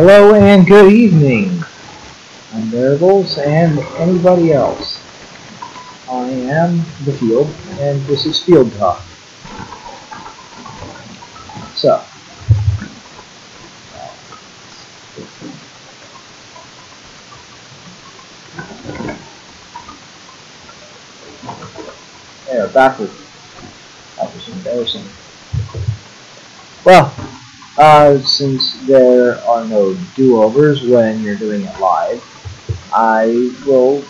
Hello and good evening, Unbearables and anybody else. I am The Field, and this is Field Talk. So, there, backward. That was embarrassing. Well, since there are no do-overs when you're doing it live, I will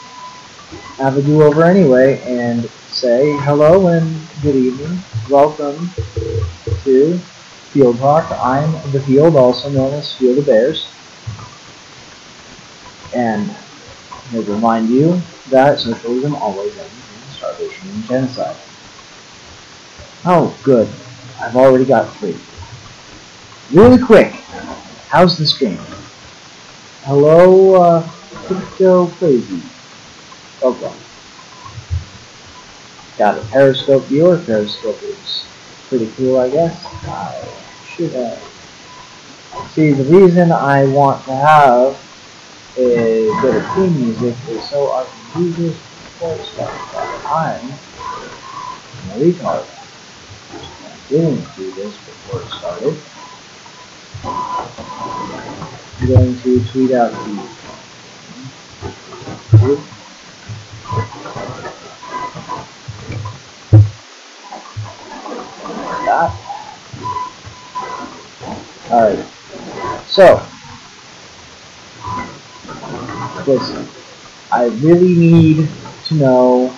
have a do-over anyway and say hello and good evening. Welcome to Field Talk. I'm The Field, also known as Field of Bears. And I remind you that socialism always ends in starvation and genocide. Oh, good. I've already got 3. Really quick, how's the stream? Hello, Crypto Crazy. Okay. Got a Periscope viewer. Periscope is pretty cool, I guess. I should have. See, the reason I want to have a bit of theme music is so I can use this before it starts. I'm a retard. I didn't do this before it started. I'm going to tweet out that. Alright. So, listen. I really need to know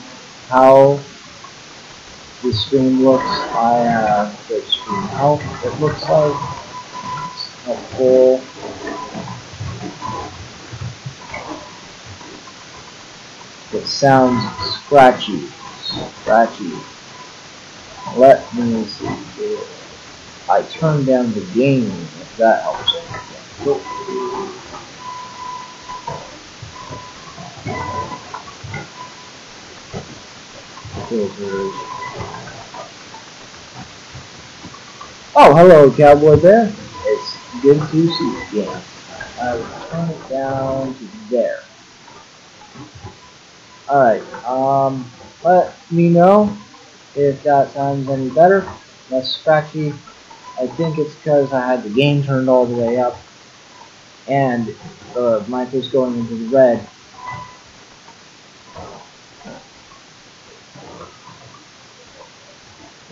how the stream looks. I have good stream health, it looks like. It's helpful. It sounds scratchy. Let me see here. I turned down the gain, if that helps anything. Cool. Filters. Oh, hello, Cowboy Bear. It's good to see you again. I will turn it down to there. Alright, let me know if that sounds any better, less scratchy. I think it's because I had the gain turned all the way up, and the mic was going into the red.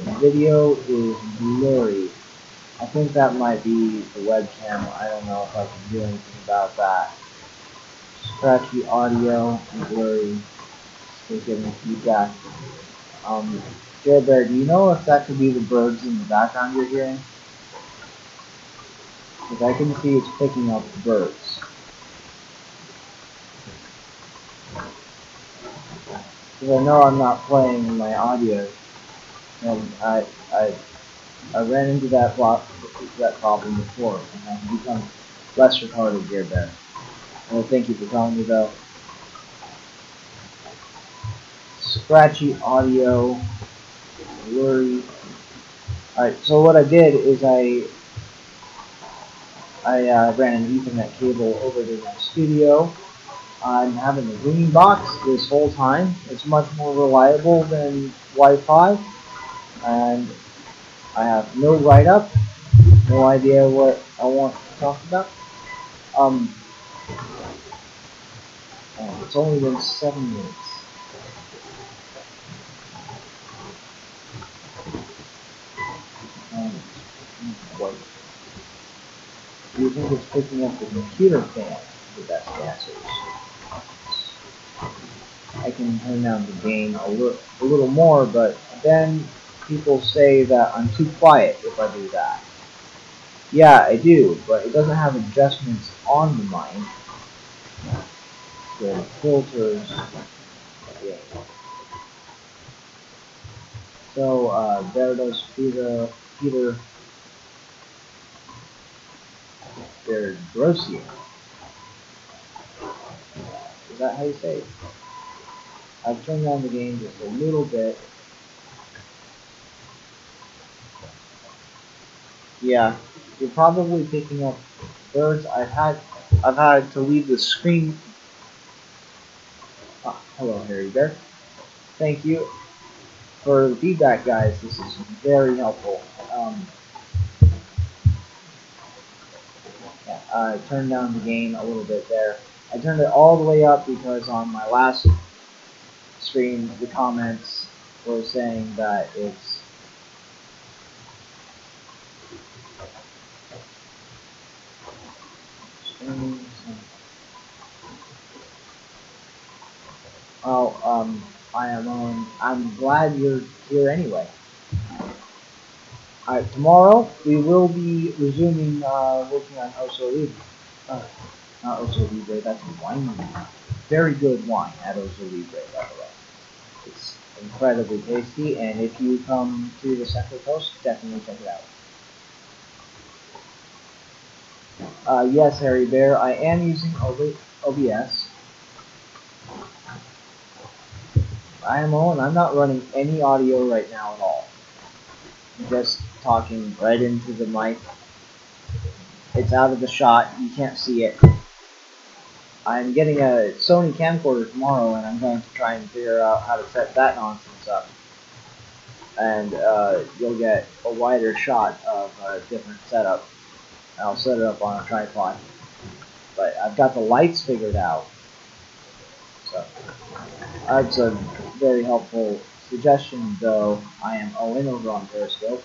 The video is blurry. I think that might be the webcam. I don't know if I can do anything about that. Scratchy audio and blurry. Still getting feedback. Joe Bear, do you know if that could be the birds in the background you're hearing? Because I can see it's picking up the birds. Because I know I'm not playing my audio, and I ran into that problem before, and I've become less retarded here, Bear. Well, thank you for telling me, though. Scratchy audio, blurry. Alright, so what I did is I ran an Ethernet cable over to my studio. I'm having a green box this whole time. It's much more reliable than Wi-Fi, and I have no write-up, no idea what I want to talk about. It's only been 7 minutes. Do you think it's picking up the computer fan? The best answers. I can turn down the gain a little more, but then people say that I'm too quiet if I do that. Yeah, I do, but it doesn't have adjustments on the mic. The filters. Yeah. So there does Peter Grossier. Is that how you say it? I've turned down the gain just a little bit. Yeah, you're probably picking up birds. I've had to leave the screen. Ah, hello, Harry Bear. Thank you for the feedback, guys. This is very helpful. Yeah, I turned down the gain a little bit there. I turned it all the way up because on my last stream, the comments were saying that it's oh, I am on. I'm glad you're here anyway. Alright, tomorrow we will be resuming working on Oso Libre. Not Oso Libre, that's wine. Very good wine at Oso Libre, by the way. It's incredibly tasty, and if you come to the Central Coast, definitely check it out. Yes, Harry Bear, I am using OBS. I am on. I'm not running any audio right now at all. I'm just talking right into the mic. It's out of the shot. You can't see it. I'm getting a Sony camcorder tomorrow, and I'm going to try and figure out how to set that nonsense up. And you'll get a wider shot of a different setup. I'll set it up on a tripod. But I've got the lights figured out. So that's a very helpful suggestion, though. I am Owen over on Periscope.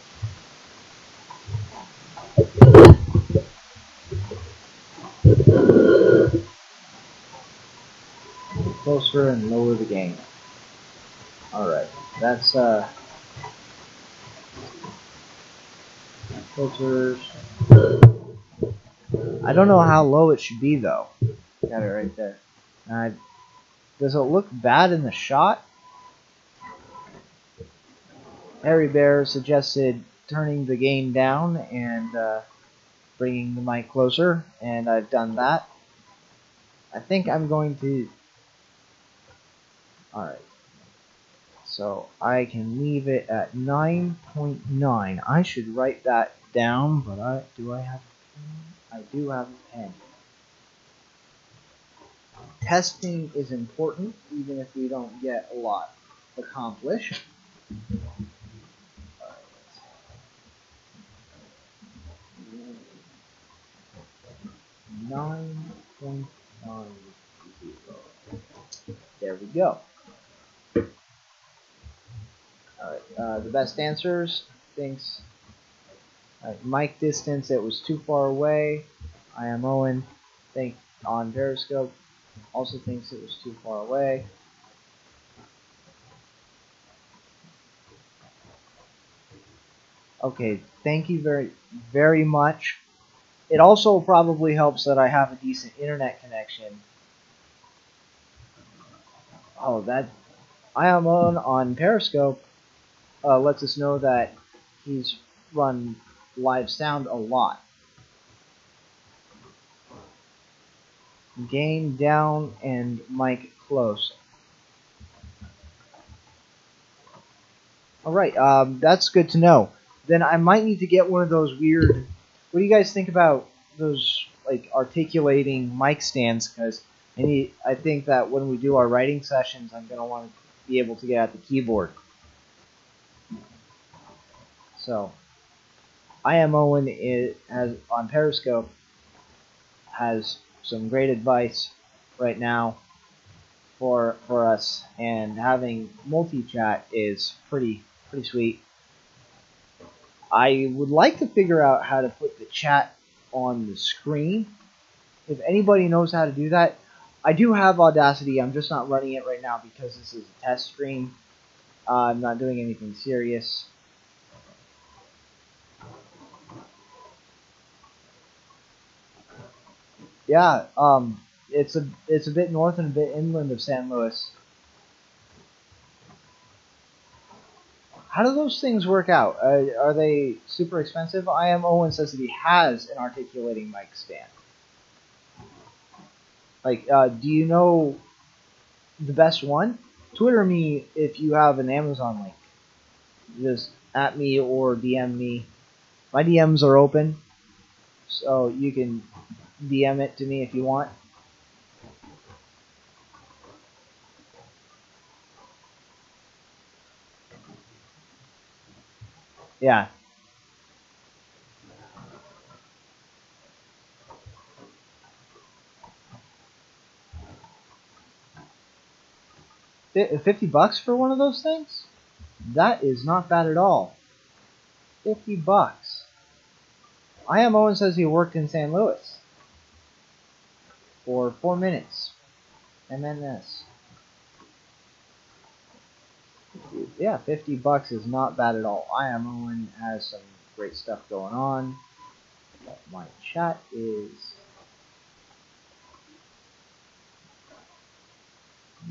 Closer and lower the gain. Alright, that's filters. I don't know how low it should be though. Got it right there. Does it look bad in the shot? Harry Bear suggested turning the gain down and bringing the mic closer, and I've done that. I think I'm going to... Alright. So I can leave it at 9.9. I should write that down, but do I have a pen? I do have a pen. Testing is important, even if we don't get a lot accomplished. 9.90. There we go. Alright, the best answers thinks mic distance, it was too far away. I am Owen, think on Periscope, also thinks it was too far away. Okay, thank you very much. It also probably helps that I have a decent internet connection. Oh, that I am on Periscope lets us know that he's run live sound a lot. Gain down and mic close. Alright, that's good to know. Then I might need to get one of those weird... What do you guys think about those like articulating mic stands? Because I think that when we do our writing sessions, I'm going to want to be able to get at the keyboard. So, I am Owen on Periscope has some great advice right now for us, and having multi-chat is pretty sweet. I would like to figure out how to put the chat on the screen. If anybody knows how to do that, I do have Audacity. I'm just not running it right now because this is a test stream. I'm not doing anything serious. Yeah, it's a bit north and a bit inland of San Luis. How do those things work out? Are they super expensive? I am Owen says that he has an articulating mic stand. Like, do you know the best one? Twitter me if you have an Amazon link. Just at me or DM me. My DMs are open, So you can DM it to me if you want. Yeah. $50 for one of those things? That is not bad at all. $50. I am Owen says he worked in St. Louis for 4 minutes. And then this. Yeah, $50 is not bad at all. I am Owen has some great stuff going on. My chat is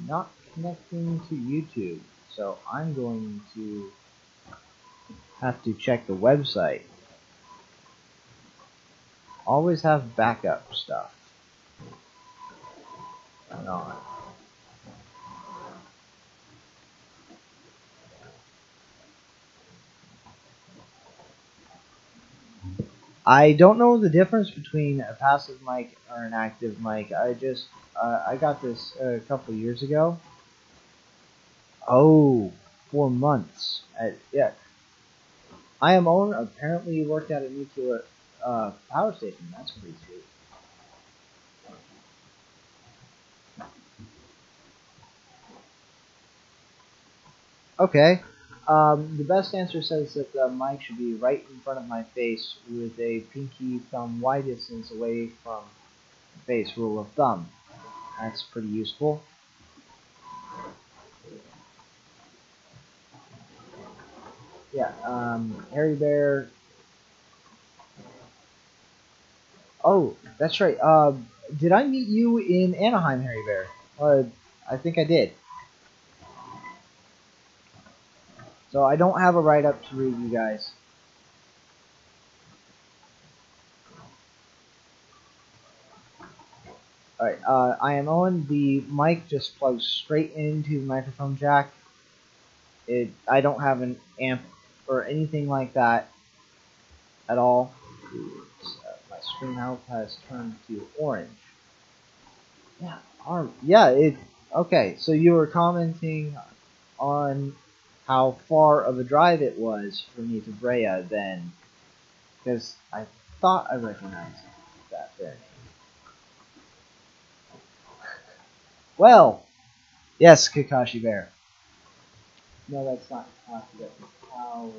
not connecting to YouTube, so I'm going to have to check the website. Always have backup stuff. Hang on. I don't know the difference between a passive mic or an active mic. I got this a couple years ago. Oh, 4 months. Yeah. I am Owen apparently worked at a nuclear power station. That's pretty sweet. Okay. The best answer says that the mic should be right in front of my face with a pinky thumb wide distance away from the face, rule of thumb. That's pretty useful. Yeah, Harry Bear. Oh, that's right. Did I meet you in Anaheim, Harry Bear? I think I did. So I don't have a write-up to read you guys. Alright, I am Owen. The mic just plugs straight into the microphone jack. I don't have an amp or anything like that at all. My screen out has turned to orange. Yeah, okay, so you were commenting on how far of a drive it was for me to Brea then, because I thought I recognized that there. Well, yes, Kakashi Bear. No, that's not Kakashi Bear. How?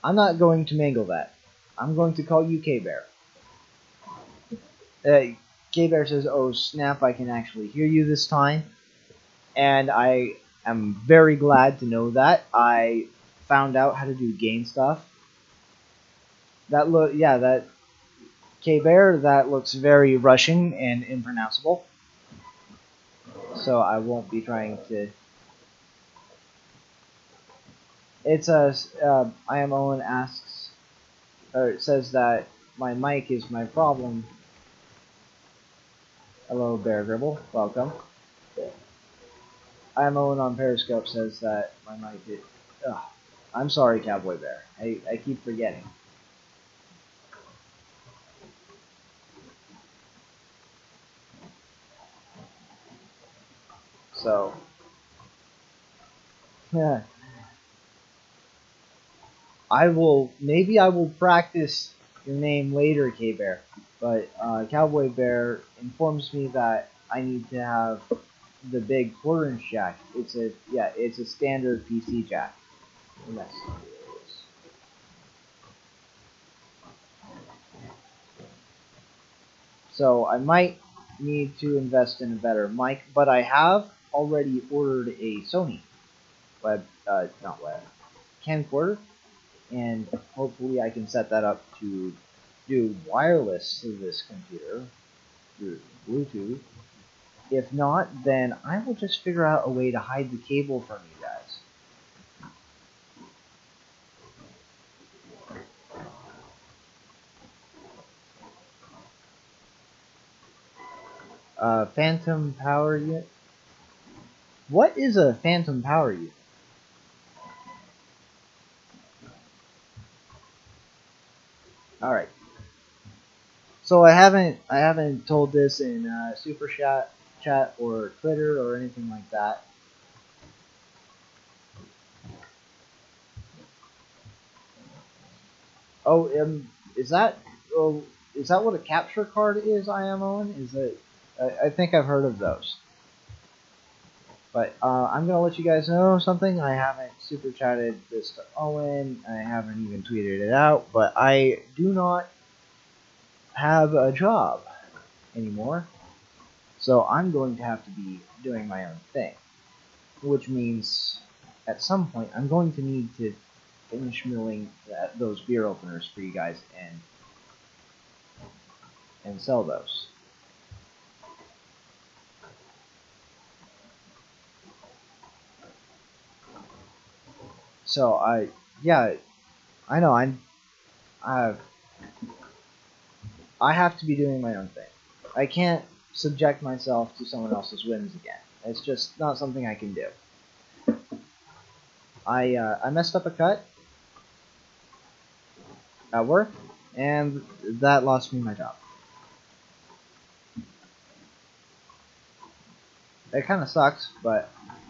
I'm not going to mangle that. I'm going to call you K-Bear. K-Bear says, oh snap, I can actually hear you this time. And I am very glad to know that. I found out how to do gain stuff. That K-Bear, that looks very Russian and impronounceable. So I won't be trying to... It's I am Owen asks, or it says that my mic is my problem. Hello, Bear Gribble. Welcome. I am Owen on Periscope says that my mic is... Ugh. I'm sorry, Cowboy Bear. I keep forgetting. So... Yeah. Maybe I will practice your name later, K-Bear. But Cowboy Bear informs me that I need to have the big quarter-inch jack. It's a standard PC jack. Yes. So I might need to invest in a better mic, but I have already ordered a Sony not web, camcorder, and hopefully I can set that up to do wireless to this computer through Bluetooth. If not, then I will just figure out a way to hide the cable from you guys. Phantom power unit? What is a phantom power unit? All right. So I haven't told this in super chat or Twitter or anything like that. Oh, is that oh is that what a capture card is? I am on. Is it? I think I've heard of those. But I'm gonna let you guys know something. I haven't super chatted this to Owen. I haven't even tweeted it out. But I do not have a job anymore, so I'm going to have to be doing my own thing. Which means at some point I'm going to need to finish milling those beer openers for you guys and sell those. So yeah, I know I I have to be doing my own thing. I can't subject myself to someone else's whims again. It's just not something I can do. I messed up a cut at work, and that lost me my job. It kind of sucks, but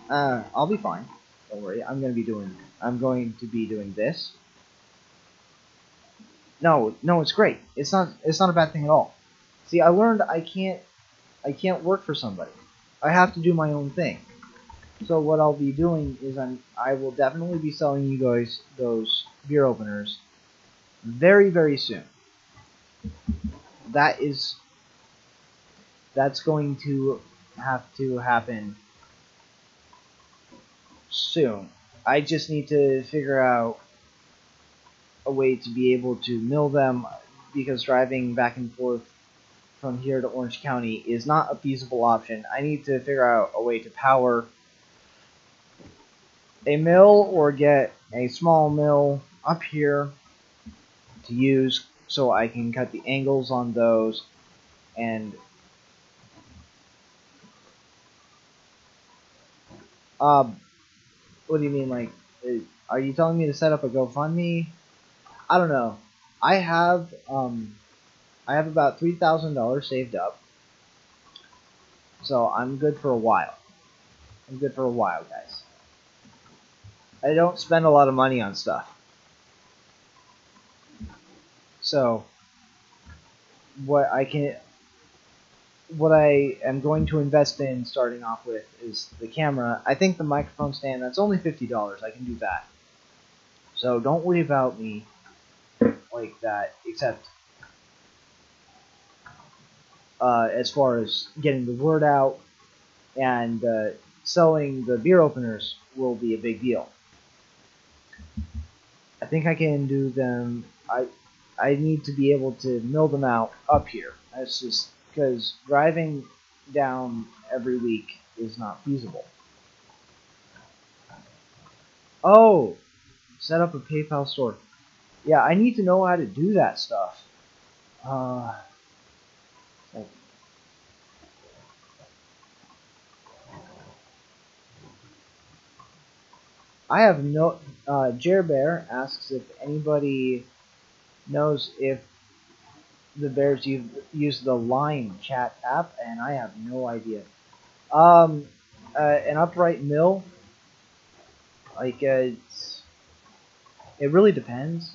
I'll be fine. Don't worry. I'm going to be doing this. No, no, it's great. It's not a bad thing at all. See, I learned I can't work for somebody. I have to do my own thing. So what I'll be doing is I will definitely be selling you guys those beer openers very, very soon. That is that's going to have to happen soon. I just need to figure out a way to be able to mill them because driving back and forth from here to Orange County is not a feasible option. I need to figure out a way to power a mill or get a small mill up here to use so I can cut the angles on those and uh what do you mean are you telling me to set up a GoFundMe? I don't know. I have I have about $3,000 saved up. So I'm good for a while. I'm good for a while, guys. I don't spend a lot of money on stuff. So what I can what I am going to invest in starting off with is the camera. I think the microphone stand, that's only $50. I can do that. So don't worry about me like that, except as far as getting the word out and selling the beer openers will be a big deal. I think I can do them. I need to be able to mill them out up here. That's just because driving down every week is not feasible. Oh, set up a PayPal store. Yeah, I need to know how to do that stuff. Uh, I have no. Jer Bear asks if anybody knows if the Bears use the Line chat app, and I have no idea. An upright mill, like it really depends.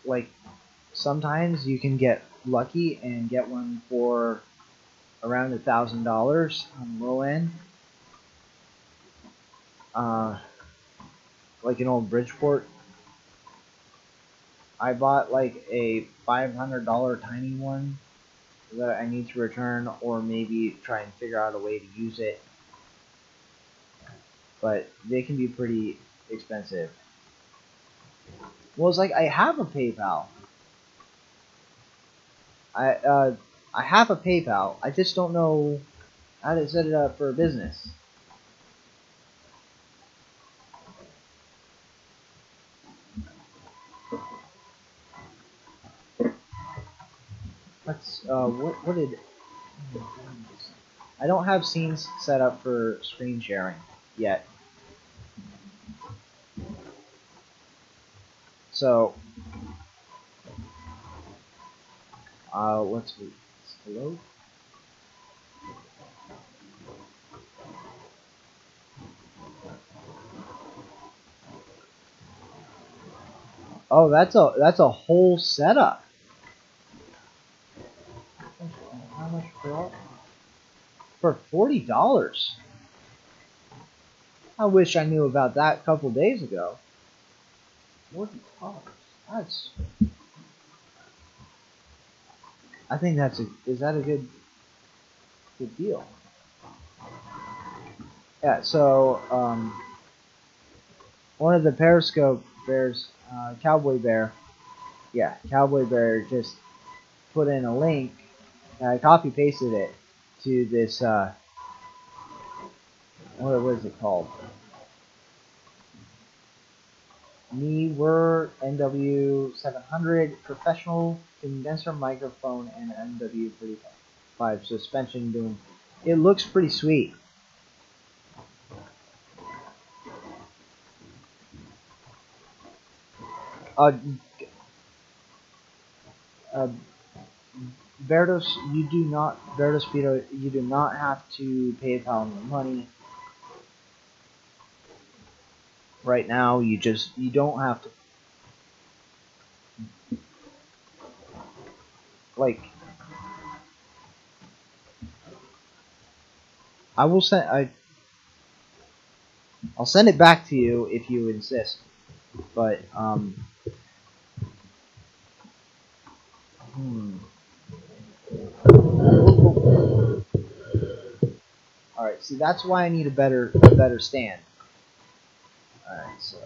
Like sometimes you can get lucky and get one for around $1,000 on the low end. Uh, like an old Bridgeport. I bought like a $500 tiny one that I need to return or maybe try and figure out a way to use it. But they can be pretty expensive. Well, it's like I have a PayPal. I uh, I have a PayPal. I just don't know how to set it up for a business. Let's what did I don't have scenes set up for screen sharing yet. So Let's see. Hello. Oh, that's a whole setup. How much for $40? I wish I knew about that a couple days ago. $40. That's. I think that's a. Is that a good deal? Yeah. So one of the Periscope bears, Cowboy Bear. Yeah, Cowboy Bear just put in a link. I copy pasted it to this. What is it called? Neewer NW700 professional condenser microphone and MW35 suspension boom. It looks pretty sweet. Uh, uh, Verdos, Verdos Peter, you do not have to PayPal me money right now. You don't have to, like, I'll send it back to you if you insist, but, alright, see, that's why I need a better stand. Alright, so.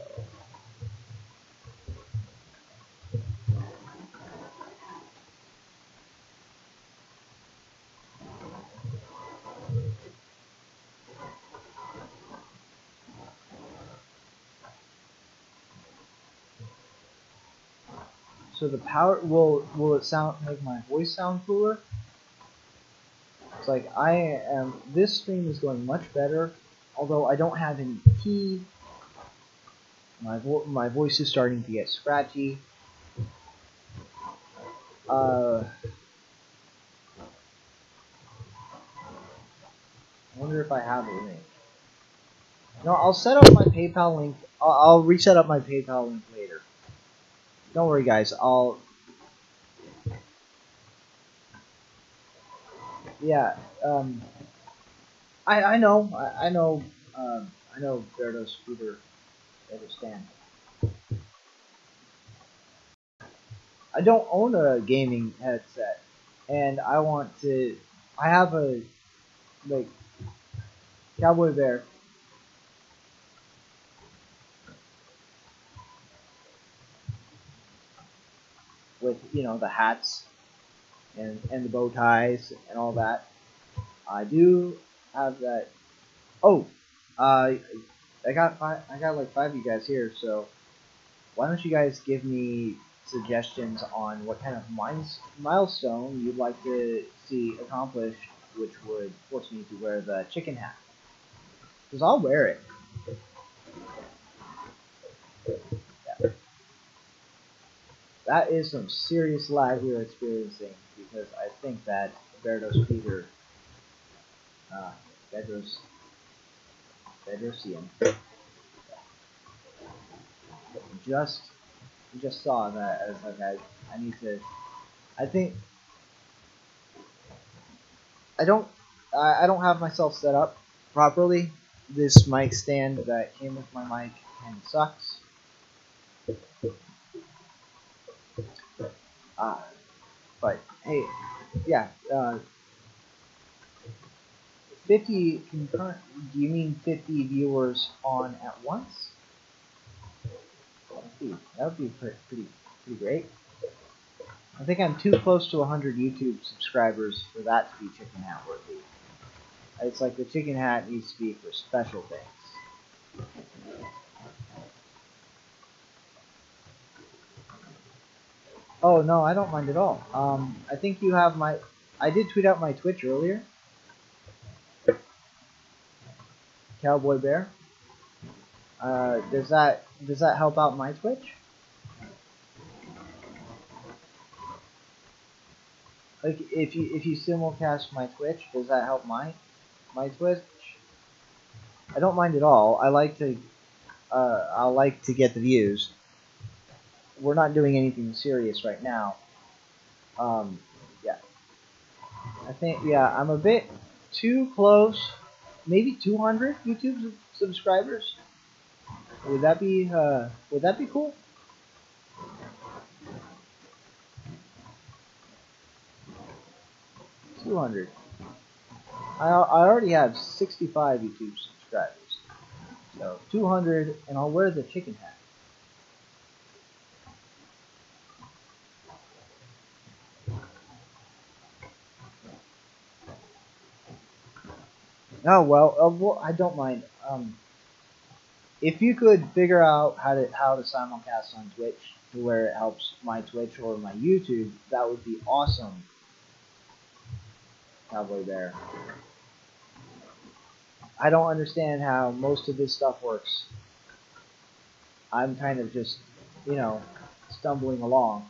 So the power, will it make my voice sound cooler? It's like this stream is going much better, although I don't have any tea. My voice is starting to get scratchy. I wonder if I have a link. No, I'll set up my PayPal link. I'll reset up my PayPal link later. Don't worry, guys. Yeah. I know. I know. I know. Berto Scooter. Understand. I don't own a gaming headset, and I want to. I have a like Cowboy Bear. With the hats and the bow ties and all that. I do have that. Oh, I got like 5 of you guys here, so why don't you guys give me suggestions on what kind of milestone you'd like to see accomplished, which would force me to wear the chicken hat. Because I'll wear it. Yeah. That is some serious lag we're experiencing, because I think that Berto's Peter, Bedrosian, just saw that. I was like, I need to. I think I don't have myself set up properly. This mic stand that came with my mic and sucks. But hey, yeah. 50 concurrent. Do you mean 50 viewers on at once? That would be pretty great. I think I'm too close to 100 YouTube subscribers for that to be chicken hat worthy. It's like the chicken hat needs to be for special things. Oh no, I don't mind at all. I think you have my. I did tweet out my Twitch earlier. Cowboy Bear. Does that help out my Twitch? Like if you simulcast my Twitch, does that help my Twitch? I don't mind at all. I like to get the views. We're not doing anything serious right now. Yeah. I think, yeah, I'm a bit too close. Maybe 200 YouTube subscribers. Would that be cool? 200. I already have 65 YouTube subscribers. So 200, and I'll wear the chicken hat. Oh well, I don't mind. If you could figure out how to simulcast on Twitch to where it helps my Twitch or my YouTube, that would be awesome, Cowboy Bear. I don't understand how most of this stuff works. I'm kind of just, you know, stumbling along.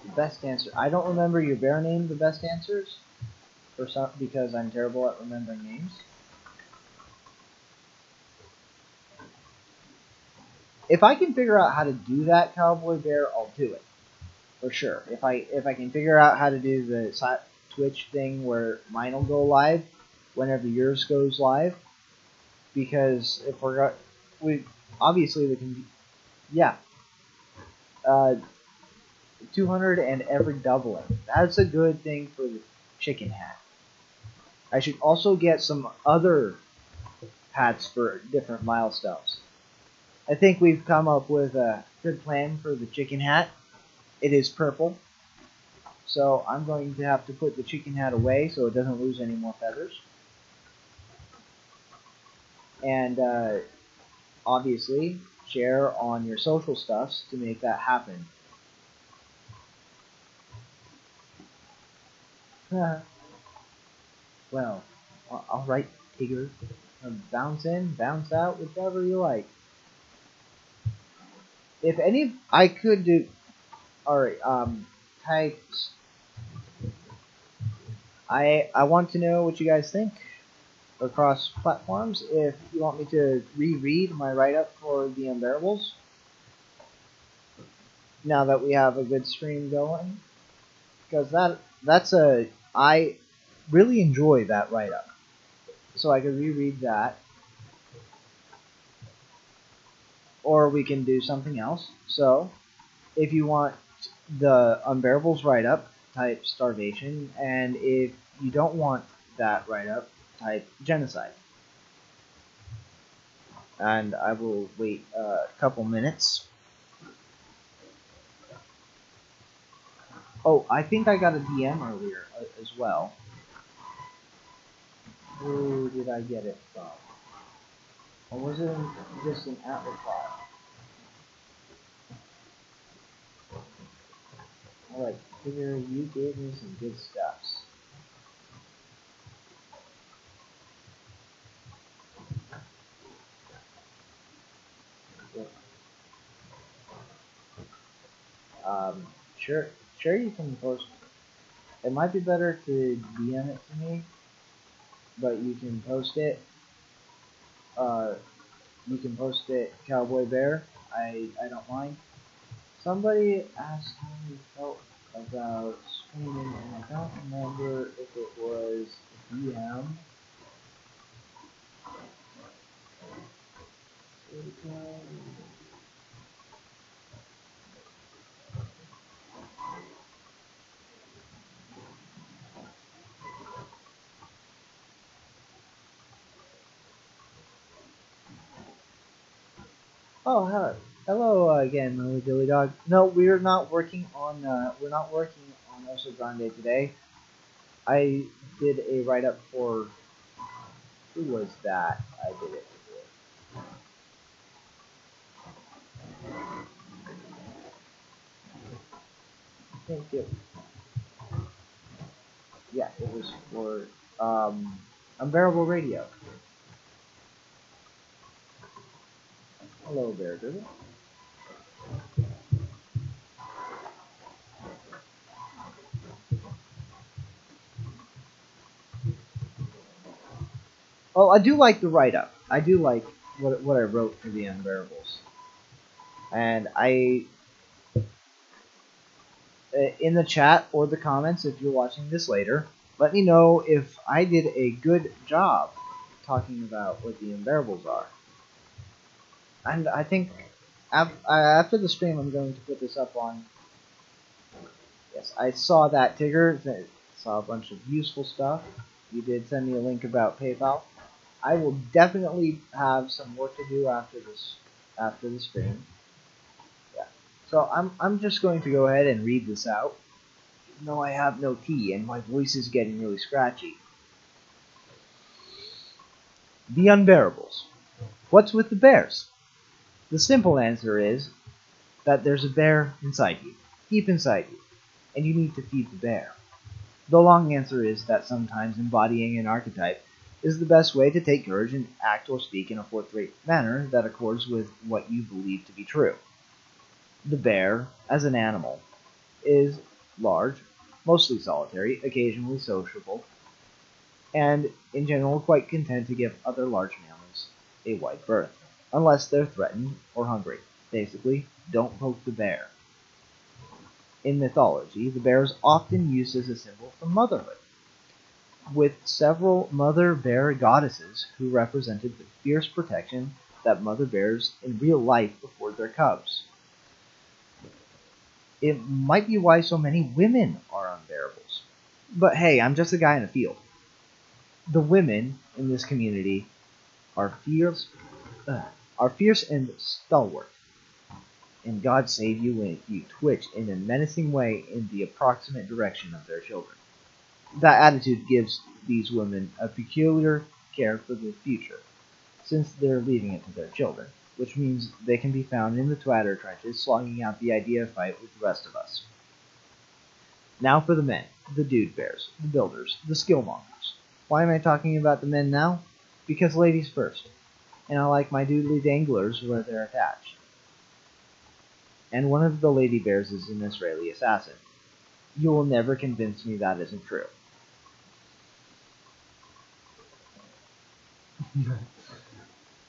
The best answer. I don't remember your bear name. The best answers, for some because I'm terrible at remembering names. If I can figure out how to do that, Cowboy Bear, I'll do it for sure. If I can figure out how to do the Twitch thing where mine will go live whenever yours goes live, because if we obviously we can, yeah, uh, 200 and every doubling. That's a good thing for the chicken hat. I should also get some other hats for different milestones. I think we've come up with a good plan for the chicken hat. It is purple, so I'm going to have to put the chicken hat away so it doesn't lose any more feathers. And obviously, share on your social stuffs to make that happen. Well, alright, Tigger. Bounce in, bounce out, whichever you like. If any, I could do. Alright, types. I want to know what you guys think across platforms. If you want me to reread my write-up for The Unbearables, now that we have a good stream going, because I really enjoy that write-up, so I could reread that, or we can do something else. So, if you want the Unbearables write-up, type starvation, and if you don't want that write-up, type genocide. And I will wait a couple minutes. Oh, I think I got a DM earlier as well. Who did I get it from? Or was it just an at reply? Alright, figure you gave me some good stuffs. Sure, sure you can post. It might be better to DM it to me, but you can post it. Uh, you can post it, Cowboy Bear. I don't mind. Somebody asked how you felt about streaming, and I don't remember if it was DM. Oh, hello again, Lily Dilly Dog. No, we're not working on Oso Grande today. I did a write up for who was that? I did it for. I think it. Yeah, it was for Unbearable Radio. Hello there, Doodle. Well, I do like the write-up. I do like what I wrote for the Unbearables. And in the chat or the comments, if you're watching this later, let me know if I did a good job talking about what the Unbearables are. And I think after the stream, I'm going to put this up on. Yes, I saw that, Tigger. Saw a bunch of useful stuff. You did send me a link about PayPal. I will definitely have some work to do after the stream. Yeah. So I'm just going to go ahead and read this out. Even though I have no tea and my voice is getting really scratchy. The Unbearables. What's with the bears? The simple answer is that there's a bear inside you, deep inside you, and you need to feed the bear. The long answer is that sometimes embodying an archetype is the best way to take courage and act or speak in a forthright manner that accords with what you believe to be true. The bear, as an animal, is large, mostly solitary, occasionally sociable, and in general quite content to give other large mammals a wide berth, unless they're threatened or hungry. Basically, don't poke the bear. In mythology, the bear is often used as a symbol for motherhood, with several mother bear goddesses who represented the fierce protection that mother bears in real life afford their cubs. It might be why so many women are unbearables. But hey, I'm just a guy in a field. The women in this community are fierce, are fierce and stalwart. And God save you when you twitch in a menacing way in the approximate direction of their children. That attitude gives these women a peculiar care for the future, since they're leaving it to their children, which means they can be found in the twatter trenches slogging out the idea fight with the rest of us. Now for the men, the dude bears, the builders, the skill mongers. Why am I talking about the men now? Because ladies first, and I like my doodly danglers where they're attached. And one of the lady bears is an Israeli assassin. You will never convince me that isn't true.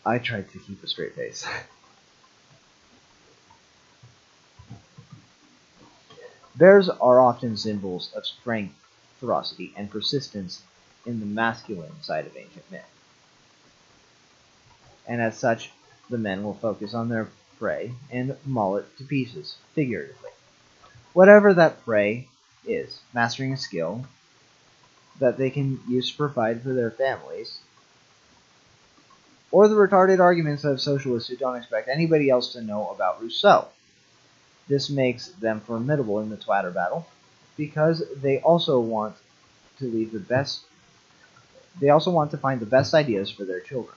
I tried to keep a straight face. Bears are often symbols of strength, ferocity, and persistence in the masculine side of ancient myth. And as such, the men will focus on their prey and maul it to pieces, figuratively. Whatever that prey is, mastering a skill that they can use to provide for their families, or the retarded arguments of socialists who don't expect anybody else to know about Rousseau. This makes them formidable in the twatter battle, because they also want to leave the best. They also want to find the best ideas for their children.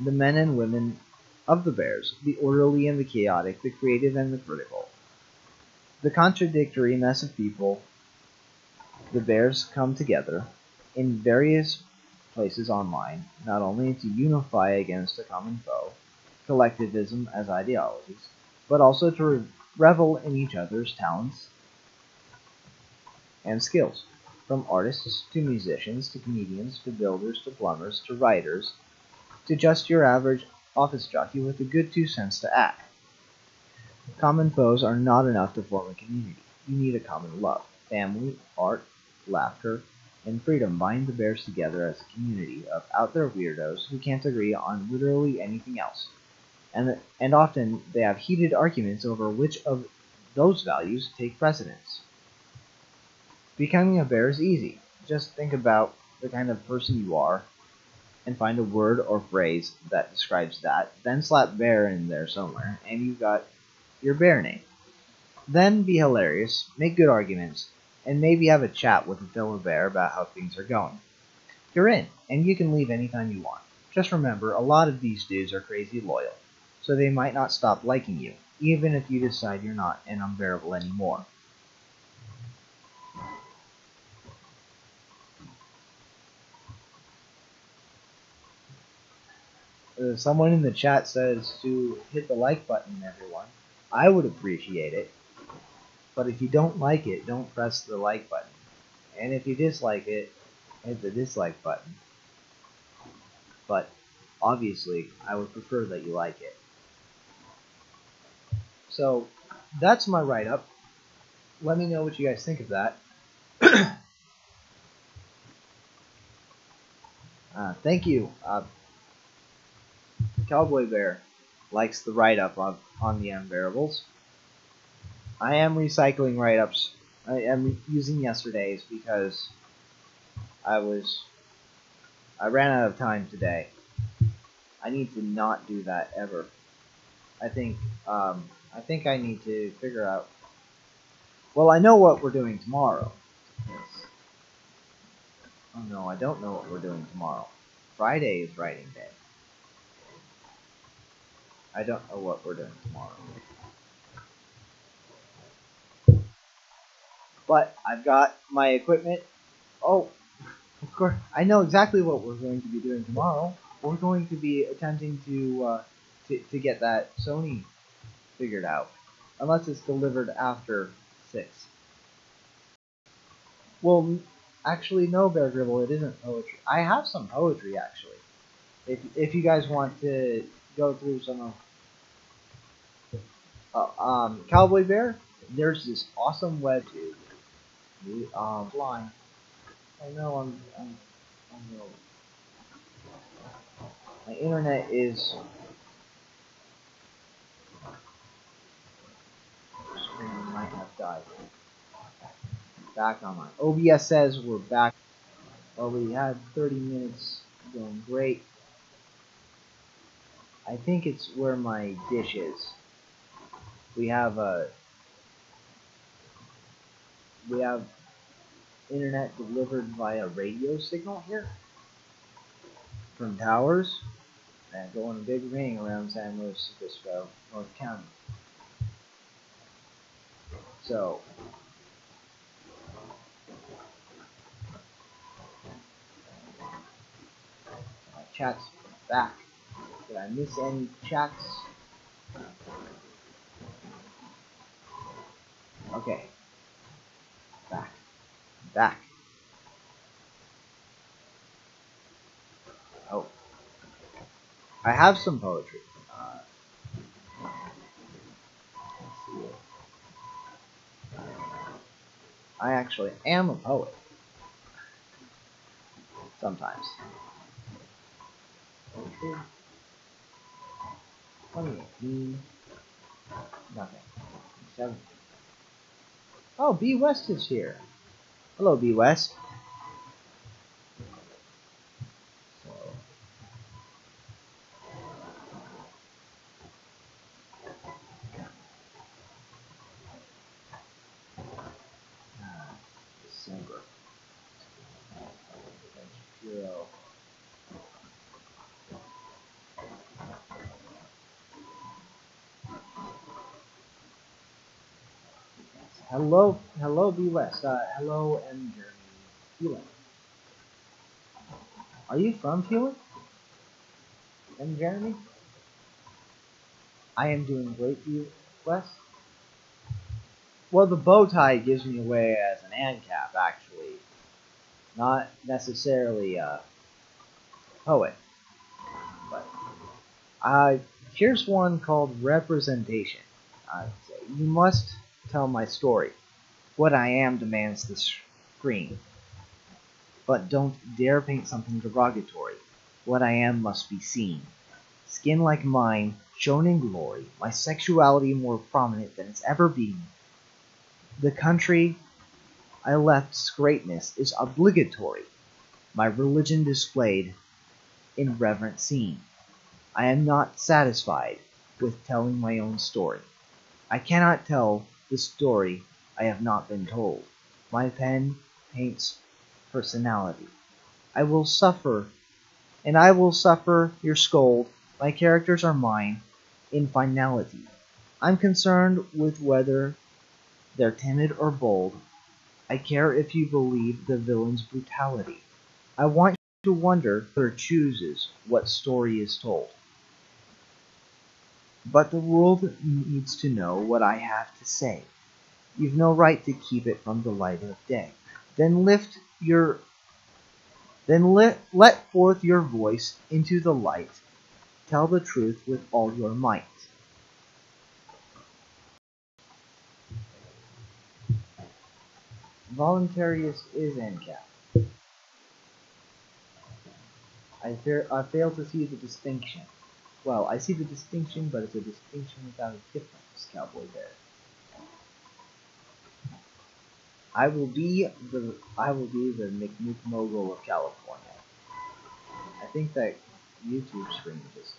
The men and women of the bears, the orderly and the chaotic, the creative and the critical, the contradictory mess of people, the bears come together in various places online, not only to unify against a common foe, collectivism as ideologies, but also to revel in each other's talents and skills, from artists to musicians to comedians to builders to plumbers to writers to just your average office jockey with a good 2 cents to add. Common foes are not enough to form a community. You need a common love. Family, art, laughter, and freedom bind the bears together as a community of out there weirdos who can't agree on literally anything else. And often they have heated arguments over which of those values take precedence. Becoming a bear is easy. Just think about the kind of person you are and find a word or phrase that describes that, then slap bear in there somewhere, and you've got your bear name. Then be hilarious, make good arguments, and maybe have a chat with a fellow bear about how things are going. You're in, and you can leave anytime you want. Just remember, a lot of these dudes are crazy loyal, so they might not stop liking you, even if you decide you're not an unbearable anymore. Someone in the chat says to hit the like button, everyone. I would appreciate it. But if you don't like it, don't press the like button. And if you dislike it, hit the dislike button. But obviously, I would prefer that you like it. So that's my write-up. Let me know what you guys think of that. Thank you. Cowboy Bear likes the write-up on the Unbearables. I am recycling write-ups. I am using yesterday's because I ran out of time today. I need to not do that ever. I think I need to figure out. Well, I know what we're doing tomorrow. Yes. Oh no, I don't know what we're doing tomorrow. Friday is writing day. I don't know what we're doing tomorrow. But I've got my equipment. Oh, of course, I know exactly what we're going to be doing tomorrow. We're going to be attempting to get that Sony figured out, unless it's delivered after 6. Well, actually, no, Bear Gribble, it isn't poetry. I have some poetry actually. If you guys want to go through some of Cowboy Bear, there's this awesome webtube. Flying. I know I'm no. My internet is screen might have died. Back online. OBS says we're back. Well, we had 30 minutes going great. I think it's where my dish is. We have internet delivered via radio signal here from towers and going a big ring around San Luis Obispo, North County. So my chat's back. Did I miss any chats? Okay. Back. Oh. I have some poetry. Let's see it. I actually am a poet. Sometimes. Okay. 2018. Nothing. 7. Oh, B West is here. Hello, B West. So, December. Hero. Hello, B West. Hello, M. Jeremy. Phelan. Are you from Phelan? M. Jeremy? I am doing great, B West. Well, the bow tie gives me away as an ANCAP, actually. Not necessarily a poet. But here's one called Representation. You must tell my story. What I am demands the screen. But don't dare paint something derogatory. What I am must be seen. Skin like mine, shown in glory, my sexuality more prominent than it's ever been. The country I left's greatness is obligatory, my religion displayed in reverent scene. I am not satisfied with telling my own story. I cannot tell the story I have not been told. My pen paints personality. I will suffer, and I will suffer your scold. My characters are mine in finality. I'm concerned with whether they're timid or bold. I care if you believe the villain's brutality. I want you to wonder who chooses what story is told. But the world needs to know what I have to say. You've no right to keep it from the light of day. Then let forth your voice into the light. Tell the truth with all your might. Voluntarius is ANCAP. I fail to see the distinction. Well, I see the distinction, but it's a distinction without a difference, Cowboy Bear. I will be the McNuke mogul of California. I think that YouTube screen just